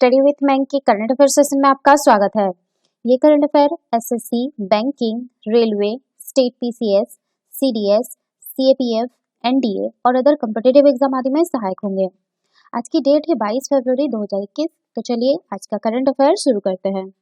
Study with bank के current affair session में आपका स्वागत है। ये current affair SSC, banking, railway, state PCS, CDS, CAPF, NDA और अदर कॉम्पिटिटिव एग्जाम आदि में सहायक होंगे। आज की डेट है 22 फरवरी 2021। तो चलिए आज का करंट अफेयर शुरू करते हैं।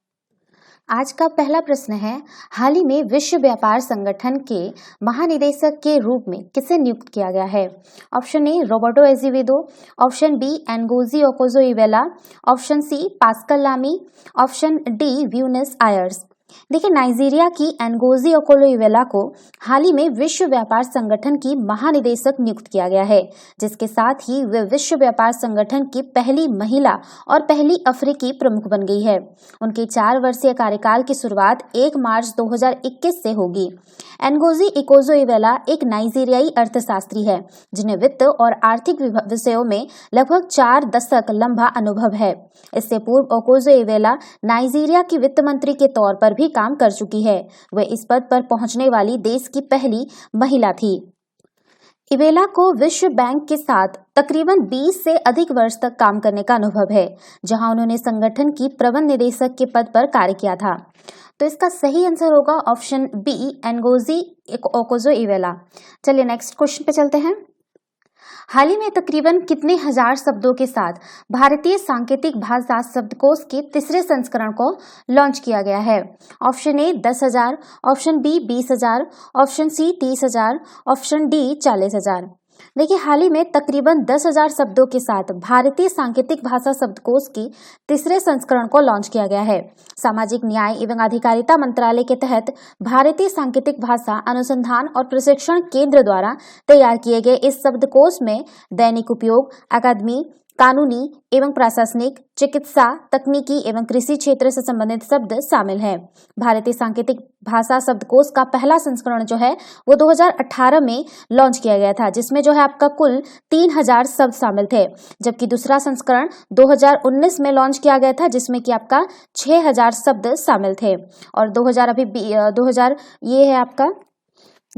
आज का पहला प्रश्न है, हाल ही में विश्व व्यापार संगठन के महानिदेशक के रूप में किसे नियुक्त किया गया है? Option A Roberto Azevedo, option B Ngozi Okonjo-Iweala, option C Pascal Lamy, option D Buenos Aires. देखिए, नाइजीरिया की एनगोजी ओकोलो-इवेला को हाल ही में विश्व व्यापार संगठन की महानिदेशक नियुक्त किया गया है, जिसके साथ ही वे विश्व व्यापार संगठन की पहली महिला और पहली अफ्रीकी प्रमुख बन गई है। उनके 4 वर्षीय कार्यकाल की शुरुआत 1 मार्च 2021 से होगी। एनगोजी ओकोजो-इवेला एक नाइजीरियाई अर्थशास्त्री है, जिन्हें वित्त और आर्थिक विषयों में लगभग 4 दशक लंबा अनुभव है। इससे पूर्व ओकोजो-इवेला नाइजीरिया की वित्त मंत्री के तौर पर भी काम कर चुकी है। वे इस पद पर पहुंचने वाली देश की पहली महिला थी। इवेला को विश्व बैंक के साथ तकरीबन 20 से अधिक वर्ष तक काम करने का अनुभव है, जहां उन्होंने संगठन की प्रबंध निदेशक के पद पर कार्य किया था। तो इसका सही आंसर होगा ऑप्शन बी एनगोजी ओकोजो-इवेला। चलिए नेक्स्ट क्वेश्चन पे चलते हैं। हाल ही में तकरीबन कितने हजार शब्दों के साथ भारतीय सांकेतिक भाषा शब्दकोश के तीसरे संस्करण को लॉन्च किया गया है? Option A 10,000, option B 20,000, option C 30,000, option D 40,000। देखिए, हाल ही में तकरीबन 10,000 शब्दों के साथ भारतीय सांकेतिक भाषा शब्दकोश की तीसरे संस्करण को लॉन्च किया गया है। सामाजिक न्याय एवं अधिकारिता मंत्रालय के तहत भारतीय सांकेतिक भाषा अनुसंधान और प्रशिक्षण केंद्र द्वारा तैयार किए गए इस शब्दकोश में दैनिक उपयोग, अकादमी, कानूनी एवं प्रशासनिक, चिकित्सा, तकनीकी एवं कृषि क्षेत्र से संबंधित शब्द शामिल हैं। भारतीय सांकेतिक भाषा शब्दकोश का पहला संस्करण जो है वो 2018 में लॉन्च किया गया था, जिसमें जो है आपका कुल 3000 शब्द शामिल थे, जबकि दूसरा संस्करण 2019 में लॉन्च किया गया था, जिसमें कि आपका 6000 शब्द शामिल थे। और 2000 ये है आपका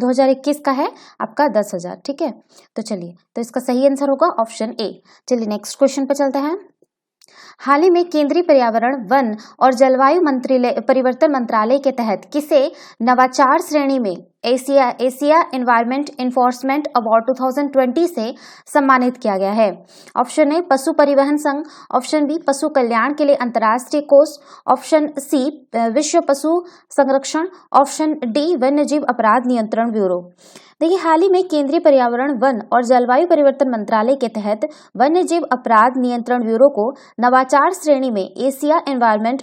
2021 का है आपका 10,000। ठीक है, तो चलिए, तो इसका सही आंसर होगा ऑप्शन ए। चलिए नेक्स्ट क्वेश्चन पे चलते हैं। हाल ही में केंद्रीय पर्यावरण, वन और जलवायु परिवर्तन मंत्रालय के तहत किसे नवाचार श्रेणी में एशिया एनवायरमेंट इन्फोर्समेंट अवार्ड 2020 से सम्मानित किया गया है? ऑप्शन ए पशु परिवहन संघ, ऑप्शन बी पशु कल्याण के लिए अंतर्राष्ट्रीय कोष, ऑप्शन सी विश्व पशु संरक्षण, ऑप्शन डी वन्यजीव अपराध नियंत्रण ब्यूरो। देखिए, हाल ही में केंद्रीय पर्यावरण, वन और जलवायु परिवर्तन मंत्रालय के तहत वन्यजीव अपराध नियंत्रण ब्यूरो को नवाचार श्रेणी में एशिया एनवायरमेंट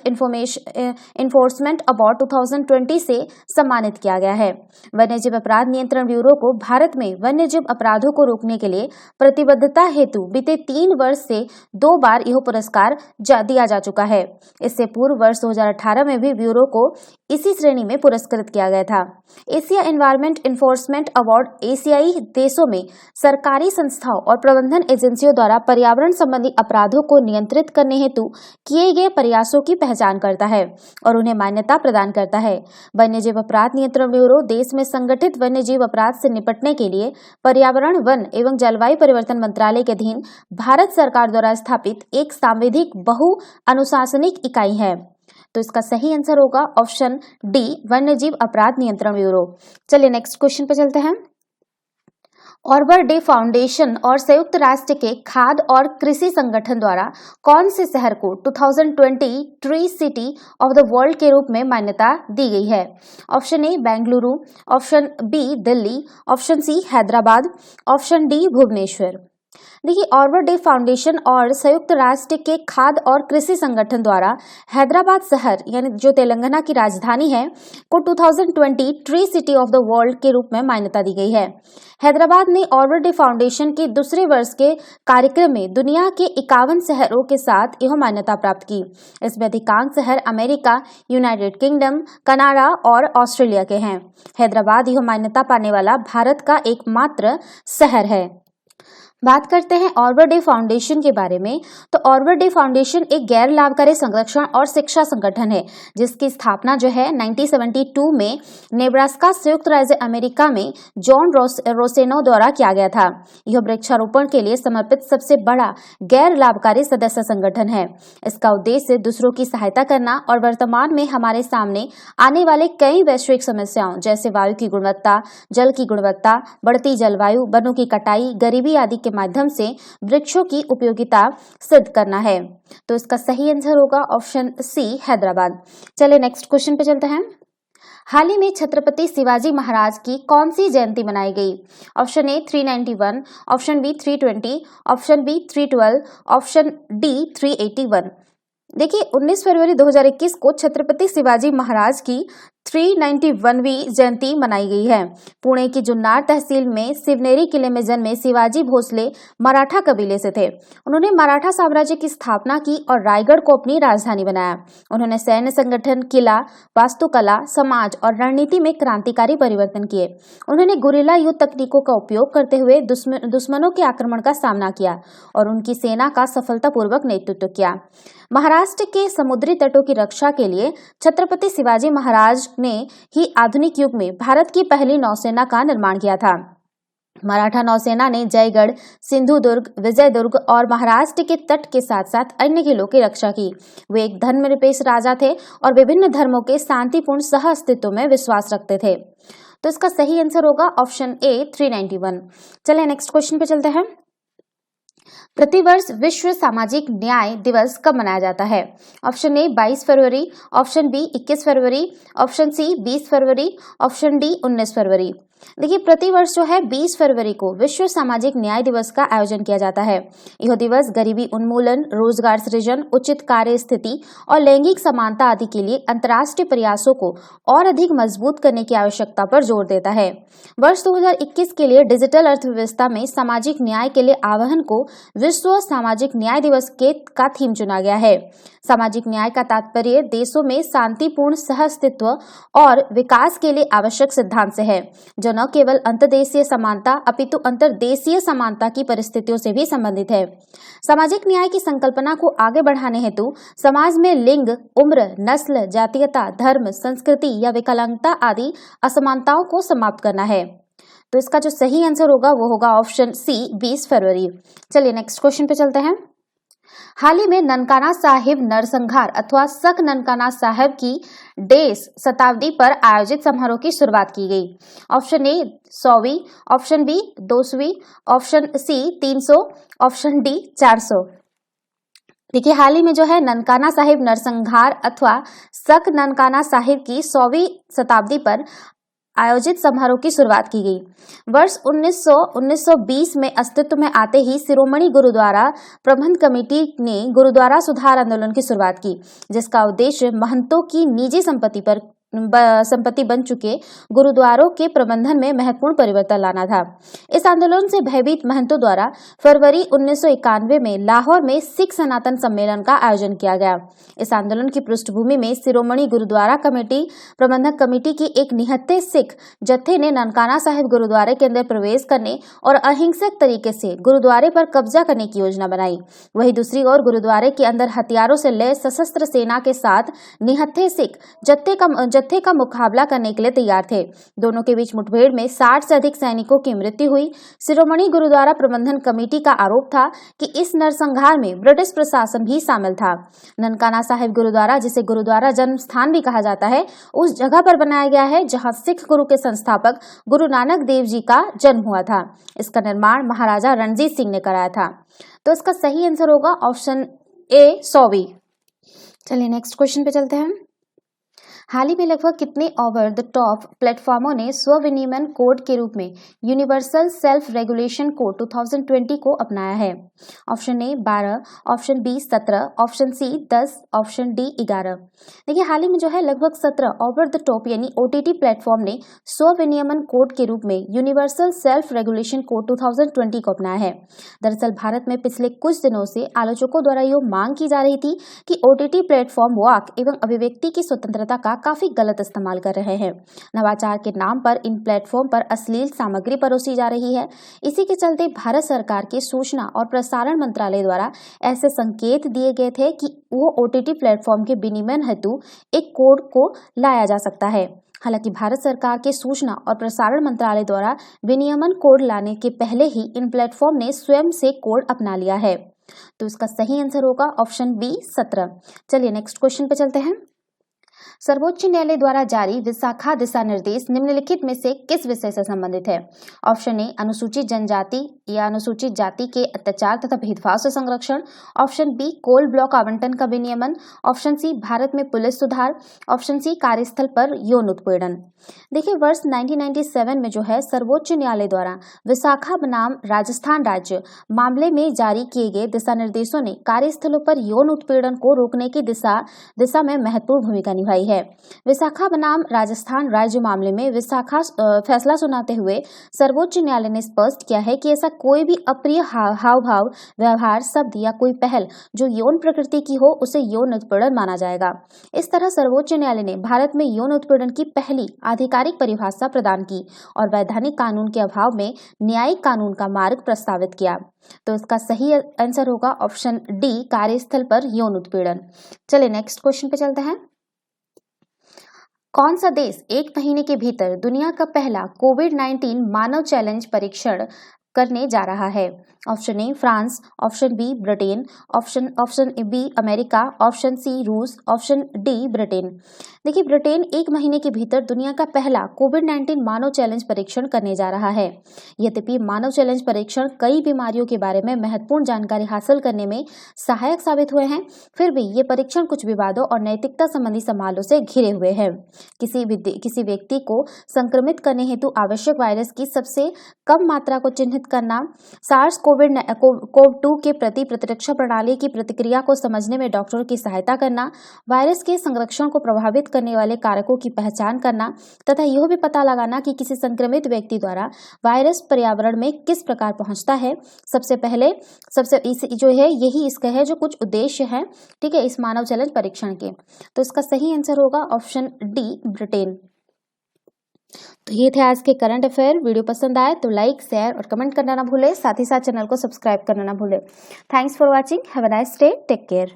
इन्फोर्समेंट अवार्ड 2020 से सम्मानित किया गया है। वन्यजीव अपराध नियंत्रण ब्यूरो को भारत में वन्यजीव अपराधों को रोकने के लिए प्रतिबद्धता हेतु बीते 3 वर्ष से 2 बार यह पुरस्कार दिया जा चुका है। इससे पूर्व वर्ष 2018 में भी ब्यूरो को इसी श्रेणी में पुरस्कृत किया गया था। एशिया एनवायरमेंट इन्फोर्समेंट अवार्ड एशियाई देशों में सरकारी संस्थाओं और प्रबंधन एजेंसियों द्वारा पर्यावरण संबंधी अपराधों को नियंत्रित करने हेतु किए गए प्रयासों की पहचान करता है और उन्हें मान्यता प्रदान करता है। वन्यजीव अपराध नियंत्रण ब्यूरो देश में संगठित वन्यजीव अपराध से निपटने के लिए पर्यावरण, वन एवं जलवायु परिवर्तन मंत्रालय के अधीन भारत सरकार द्वारा स्थापित एक सांविधिक बहु अनुशासनिक इकाई है। तो इसका सही आंसर होगा ऑप्शन डी वन्यजीव अपराध नियंत्रण ब्यूरो। चलिए नेक्स्ट क्वेश्चन पे चलते हैं। ऑर्बर डे फाउंडेशन और संयुक्त राष्ट्र के खाद्य और कृषि संगठन द्वारा कौन से शहर को 2020 tree city of the world के रूप में मान्यता दी गई है? Option A Bengaluru, option B Delhi, option C Hyderabad, option D Bhubaneswar. देखिए, ऑर्बर डे फाउंडेशन और संयुक्त राष्ट्र के खाद्य और कृषि संगठन द्वारा हैदराबाद शहर, यानी जो तेलंगाना की राजधानी है, को 2020 tree city of the world के रूप में मान्यता दी गई है। हैदराबाद ने ऑर्बर डे फाउंडेशन के दूसरे वर्ष के कार्यक्रम में दुनिया के 51 शहरों के साथ यह मान्यता प्राप्त की। इसमें अधिकांश शहर अमेरिका, यूनाइटेड किंगडम, कनाडा और ऑस्ट्रेलिया के हैं। हैदराबाद यह मान्यता पाने वाला भारत का एकमात्र शहर है। बात करते हैं ऑर्बर डे फाउंडेशन के बारे में। तो ऑर्बर डे फाउंडेशन एक गैर लाभकारी संरक्षण और शिक्षा संगठन है जिसकी स्थापना जो है 1972 में नेब्रास्का संयुक्त राज्य अमेरिका में जॉन रोसेनो द्वारा किया गया था। यह वृक्षारोपण के लिए समर्पित सबसे बड़ा गैर लाभकारी सदस्य संगठन है। इसका उद्देश्य दूसरों की सहायता करना और वर्तमान में हमारे सामने आने वाले कई वैश्विक समस्याओं जैसे वायु की गुणवत्ता, जल की गुणवत्ता, बढ़ती जलवायु, वनों की कटाई, गरीबी आदि के माध्यम से वृक्षों की उपयोगिता सिद्ध करना है। तो इसका सही आंसर होगा ऑप्शन सी, हैदराबाद। चलिए नेक्स्ट क्वेश्चन पे चलते हैं। हाल ही में छत्रपति शिवाजी महाराज की कौन सी जयंती मनाई गई? Option A 391, option B 320, option B 312, option D 381। देखिए 19 फरवरी 2021 को छत्रपति शिवाजी महाराज की 391वीं जयंती मनाई गई है। पुणे की जुन्नर तहसील में शिवनेरी किले में जन्मे शिवाजी भोसले मराठा कबीले से थे। उन्होंने मराठा साम्राज्य की स्थापना की और रायगढ़ को अपनी राजधानी बनाया। उन्होंने सैन्य संगठन, किला, वास्तुकला, समाज और रणनीति में क्रांतिकारी परिवर्तन किए। उन्होंने गुरिल्ला युद्ध तकनीकों का उपयोग करते हुए दुश्मनों के आक्रमण का सामना किया और उनकी सेना का सफलतापूर्वक नेतृत्व किया। महाराष्ट्र के समुद्री तटों की रक्षा के लिए छत्रपति शिवाजी महाराज ने ही आधुनिक युग में भारत की पहली नौसेना का निर्माण किया था। मराठा नौसेना ने जयगढ़, सिंधुदुर्ग, विजयदुर्ग और महाराष्ट्र के तट के साथ साथ अन्य किलों की रक्षा की। वे एक धर्मनिरपेक्ष राजा थे और विभिन्न धर्मों के शांतिपूर्ण सह अस्तित्व में विश्वास रखते थे। तो इसका सही आंसर होगा ऑप्शन ए 391। चलिए नेक्स्ट क्वेश्चन पे चलते हैं। प्रतिवर्ष विश्व सामाजिक न्याय दिवस कब मनाया जाता है? ऑप्शन ए 22 फरवरी, ऑप्शन बी 21 फरवरी, ऑप्शन सी 20 फरवरी, ऑप्शन डी 19 फरवरी। देखिए प्रतिवर्ष जो है 20 फरवरी को विश्व सामाजिक न्याय दिवस का आयोजन किया जाता है। यह दिवस गरीबी उन्मूलन, रोजगार सृजन, उचित कार्य स्थिति और लैंगिक समानता आदि के लिए अंतर्राष्ट्रीय प्रयासों को और अधिक मजबूत करने की आवश्यकता पर जोर देता है। वर्ष 2021 के लिए डिजिटल अर्थव्यवस्था में सामाजिक न्याय के लिए आह्वान को विश्व सामाजिक न्याय दिवस का थीम चुना गया है। सामाजिक न्याय का तात्पर्य देशों में शांतिपूर्ण सहअस्तित्व और विकास के लिए आवश्यक सिद्धांत से है, जो न केवल अंतर्देशीय समानता अपितु अंतर्देशीय समानता की परिस्थितियों से भी संबंधित है। सामाजिक न्याय की संकल्पना को आगे बढ़ाने हेतु समाज में लिंग, उम्र, नस्ल, जातीयता, धर्म, संस्कृति या विकलांगता आदि असमानताओं को समाप्त करना है। तो इसका जो सही आंसर होगा वो होगा ऑप्शन सी 20 फरवरी। चलिए नेक्स्ट क्वेश्चन पे चलते हैं। हाल ही में ननकाना साहिब नरसंहार अथवा सक ननकाना साहिब की डेस शताब्दी पर आयोजित समारोह की शुरुआत की गई। ऑप्शन ए 100वीं, ऑप्शन बी 200वीं, ऑप्शन सी 300, ऑप्शन डी 400। देखिए हाल ही में जो है ननकाना साहिब नरसंहार अथवा सक ननकाना साहिब की 100वीं शताब्दी पर आयोजित समारोह की शुरुआत की गई। वर्ष 1920 में अस्तित्व में आते ही शिरोमणि गुरुद्वारा प्रबंध कमेटी ने गुरुद्वारा सुधार आंदोलन की शुरुआत की, जिसका उद्देश्य महंतों की निजी संपत्ति बन चुके गुरुद्वारों के प्रबंधन में महत्वपूर्ण परिवर्तन लाना था। इस आंदोलन से भयभीत महंतों द्वारा फरवरी 1991 में लाहौर में सिख सनातन सम्मेलन का आयोजन किया गया। इस आंदोलन की पृष्ठभूमि में शिरोमणि गुरुद्वारा कमेटी प्रबंधक कमेटी की एक निहत्थे सिख जत्थे ने ननकाना साहिब गुरुद्वारे के अंदर प्रवेश करने और अहिंसक तरीके से गुरुद्वारे पर कब्जा करने की योजना बनाई। वहीं दूसरी ओर गुरुद्वारे के अंदर हथियारों से लैस सशस्त्र सेना के साथ निहत्थे सिख जत्थे का मुकाबला करने के लिए तैयार थे। दोनों के बीच मुठभेड़ में 60 से अधिक सैनिकों की मृत्यु हुई। शिरोमणि गुरुद्वारा प्रबंधन कमेटी का आरोप था कि इस नरसंहार में ब्रिटिश प्रशासन भी शामिल था। ननकाना साहिब गुरुद्वारा, जिसे गुरुद्वारा जन्म स्थान भी कहा जाता है, उस जगह पर बनाया गया है जहां सिख गुरु के संस्थापक गुरु नानक देव जी का जन्म हुआ था। इसका निर्माण महाराजा रणजीत सिंह ने कराया था। तो इसका सही आंसर होगा ऑप्शन ए 100वीं। चलिए नेक्स्ट क्वेश्चन पे चलते हैं। हाल ही में लगभग कितने ओवर द टॉप प्लेटफॉर्मों ने स्व विनियमन कोड के रूप में यूनिवर्सल सेल्फ रेगुलेशन कोड 2020 को अपनाया है? Option A 12, option B 17, option C 10, option D 11। देखिए हाल ही में जो है लगभग 17 ओवर द टॉप यानी OTT प्लेटफॉर्म ने स्व विनियमन कोड के रूप में यूनिवर्सल सेल्फ रेगुलेशन कोड 2020 को अपनाया है। दरअसल भारत में पिछले कुछ दिनों से आलोचकों द्वारा यह मांग की जा रही थी कि OTT प्लेटफॉर्म वाक एवं अभिव्यक्ति की स्वतंत्रता का काफी गलत इस्तेमाल कर रहे हैं। नवाचार के नाम पर इन प्लेटफॉर्म पर अश्लील सामग्री परोसी जा रही है। इसी के चलते भारत सरकार के सूचना और प्रसारण मंत्रालय द्वारा ऐसे संकेत दिए गए थे कि वो OTT प्लेटफॉर्म के विनियमन हेतु एक कोड को लाया जा सकता है। हालांकि भारत सरकार के सूचना और प्रसारण मंत्रालय द्वारा विनियमन कोड लाने के पहले ही इन प्लेटफॉर्म ने स्वयं से कोड अपना लिया है। तो इसका सही आंसर होगा ऑप्शन बी 17। चलिए नेक्स्ट क्वेश्चन पे चलते हैं। सर्वोच्च न्यायालय द्वारा जारी विशाखा दिशा निर्देश निम्नलिखित में से किस विषय से संबंधित है? ऑप्शन ए अनुसूचित जनजाति या अनुसूचित जाति के अत्याचार तथा भेदभाव से संरक्षण, ऑप्शन बी कोल ब्लॉक आवंटन का विनियमन, ऑप्शन सी भारत में पुलिस सुधार, ऑप्शन सी कार्यस्थल पर यौन उत्पीड़न। देखिए वर्ष 1997 में जो है सर्वोच्च न्यायालय द्वारा विशाखा बनाम राजस्थान राज्य मामले में जारी किए गए दिशा निर्देशों ने कार्यस्थलों पर यौन उत्पीड़न को रोकने की दिशा में महत्वपूर्ण भूमिका निभाई है। विशाखा बनाम राजस्थान राज्य मामले में फैसला सुनाते हुए सर्वोच्च न्यायालय ने स्पष्ट किया है कि ऐसा कोई भी अप्रिय हाव भाव, व्यवहार, शब्द या कोई पहल जो यौन प्रकृति की हो उसे यौन उत्पीड़न माना जाएगा। इस तरह सर्वोच्च न्यायालय ने भारत में यौन उत्पीड़न की पहली आधिकारिक परिभाषा प्रदान की और वैधानिक कानून के अभाव में न्यायिक कानून का मार्ग प्रस्तावित किया। तो इसका सही आंसर होगा ऑप्शन डी कार्यस्थल पर यौन उत्पीड़न। चलिए नेक्स्ट क्वेश्चन पे चलते हैं। कौन सा देश 1 महीने के भीतर दुनिया का पहला कोविड-19 मानव चैलेंज परीक्षण करने जा रहा है? Option A France, option B Britain, option B America, option C रूस, ऑप्शन डी ब्रिटेन। देखिए ब्रिटेन 1 महीने के भीतर दुनिया का पहला कोविड-19 मानव चैलेंज परीक्षण करने जा रहा है। यद्यपि मानव चैलेंज परीक्षण कई बीमारियों के बारे में महत्वपूर्ण जानकारी हासिल करने में सहायक साबित हुए हैं, फिर भी ये परीक्षण कुछ विवादों और नैतिकता संबंधी सवालों से घिरे हुए हैं। किसी व्यक्ति को संक्रमित करने हेतु आवश्यक वायरस की सबसे कम मात्रा को चिन्हित करना, सार्स कोव-2 के प्रति प्रतिरक्षा प्रणाली की प्रतिक्रिया को समझने में डॉक्टरों की सहायता करना, वायरस के संरक्षण को प्रभावित करने वाले कारकों की पहचान करना तथा यह भी पता लगाना कि किसी संक्रमित व्यक्ति द्वारा वायरस पर्यावरण में किस प्रकार पहुंचता है। यही इसका है जो कुछ उद्देश्य हैं, ठीक है, इस मानव चैलेंज परीक्षण के। तो इसका सही आंसर होगा ऑप्शन डी ब्रिटेन। तो ये थे आज के करंट अफेयर। वीडियो पसंद आए तो लाइक, शेयर और कमेंट करना ना भूले, साथ ही साथ चैनल को सब्सक्राइब करना ना भूले। Thanks for watching, have a nice day, take care.